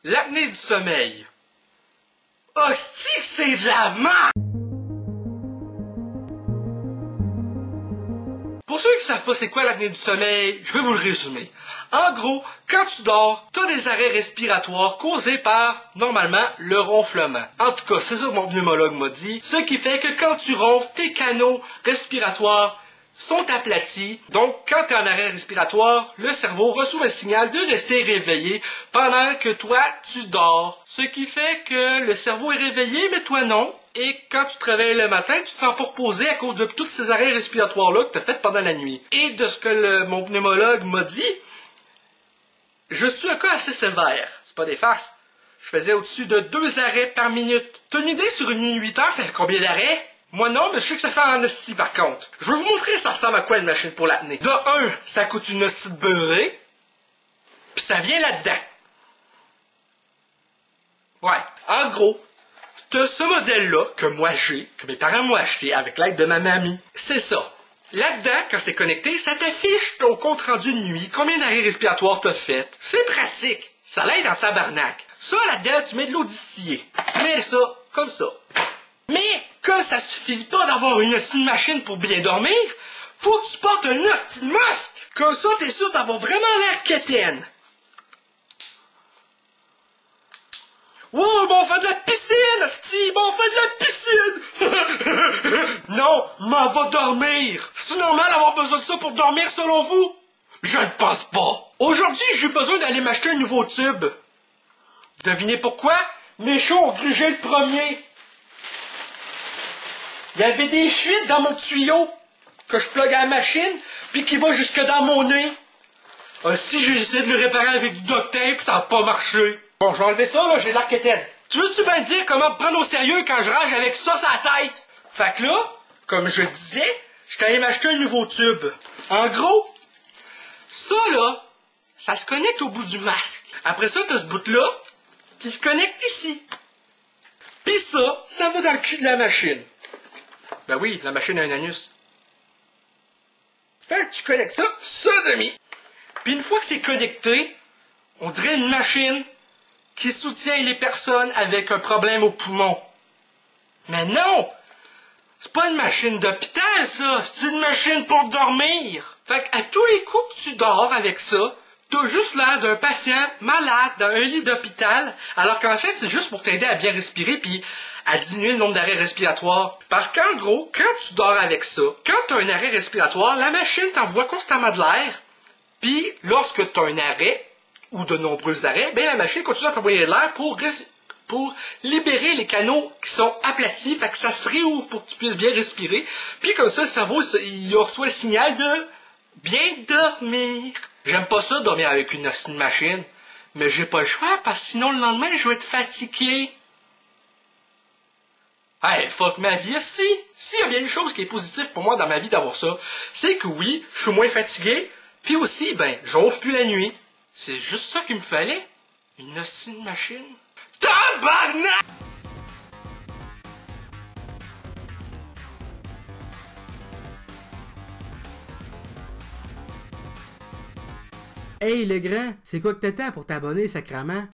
L'apnée du sommeil. Hostie, c'est de la merde! Pour ceux qui savent pas c'est quoi l'apnée du sommeil, je vais vous le résumer. En gros, quand tu dors, t'as des arrêts respiratoires causés par, normalement, le ronflement. En tout cas, c'est ça que mon pneumologue m'a dit. Ce qui fait que quand tu ronfles, tes canaux respiratoires sont aplatis. Donc, quand tu es en arrêt respiratoire, le cerveau reçoit un signal de rester réveillé pendant que toi, tu dors. Ce qui fait que le cerveau est réveillé, mais toi non. Et quand tu te réveilles le matin, tu te sens pas reposé à cause de tous ces arrêts respiratoires-là que tu as fait pendant la nuit. Et de ce que mon pneumologue m'a dit, je suis un cas assez sévère. C'est pas des farces. Je faisais au-dessus de 2 arrêts par minute. T'as une idée sur une nuit 8 heures, ça fait combien d'arrêts? Moi non, mais je sais que ça fait en hostie par contre. Je vais vous montrer ça ressemble à quoi une machine pour l'apnée. De 1, ça coûte une hostie de beurrée. Puis ça vient là-dedans. Ouais. En gros, t'as ce modèle-là que moi j'ai, que mes parents m'ont acheté avec l'aide de ma mamie. C'est ça. Là-dedans, quand c'est connecté, ça t'affiche ton compte rendu de nuit, combien d'arrêts respiratoires t'as fait. C'est pratique. Ça l'aide en tabarnak. Ça, là-dedans, tu mets de l'eau distillée. Tu mets ça, comme ça. Mais, comme ça suffit pas d'avoir une hostie de machine pour bien dormir, faut que tu portes un hostie de masque. Comme ça, t'es sûr d'avoir vraiment l'air quétaine. Oh, bon, on fait de la piscine, hostie! Bon, on fait de la piscine! Non, m'en va dormir! C'est normal d'avoir besoin de ça pour dormir, selon vous? Je ne pense pas. Aujourd'hui, j'ai besoin d'aller m'acheter un nouveau tube. Devinez pourquoi? Mes chats ont grugé le premier. Il y avait des fuites dans mon tuyau que je plug à la machine, puis qui va jusque dans mon nez. Si j'ai essayé de le réparer avec du duct tape, ça n'a pas marché. Bon, je vais enlever ça, là, j'ai l'air quétaine. Tu veux-tu bien dire comment me prendre au sérieux quand je rage avec ça sur la tête? Fait que là, comme je disais, je suis allé m'acheter un nouveau tube. En gros, ça là, ça se connecte au bout du masque. Après ça, t'as ce bout-là, qui se connecte ici. Pis ça va dans le cul de la machine. Ben oui, la machine a un anus. Fait que tu connectes ça, demi. Puis une fois que c'est connecté, on dirait une machine qui soutient les personnes avec un problème au poumon. Mais non! C'est pas une machine d'hôpital, ça! C'est une machine pour dormir! Fait qu'à tous les coups que tu dors avec ça, t'as juste l'air d'un patient malade dans un lit d'hôpital, alors qu'en fait, c'est juste pour t'aider à bien respirer puis à diminuer le nombre d'arrêts respiratoires. Parce qu'en gros, quand tu dors avec ça, quand t'as un arrêt respiratoire, la machine t'envoie constamment de l'air, puis lorsque t'as un arrêt, ou de nombreux arrêts, ben la machine continue à t'envoyer de l'air pour libérer les canaux qui sont aplatis, fait que ça se réouvre pour que tu puisses bien respirer. Puis comme ça, le cerveau, il reçoit le signal de bien dormir. J'aime pas ça, dormir avec une machine, mais j'ai pas le choix, parce que sinon le lendemain, je vais être fatigué. Hey, fuck ma vie, si! S'il y a bien une chose qui est positive pour moi dans ma vie d'avoir ça, c'est que oui, je suis moins fatigué, puis aussi, ben, j'ouvre plus la nuit. C'est juste ça qu'il me fallait? Une hostie de machine? Tabarnak! Hey le grand, c'est quoi que t'attends pour t'abonner, sacrament?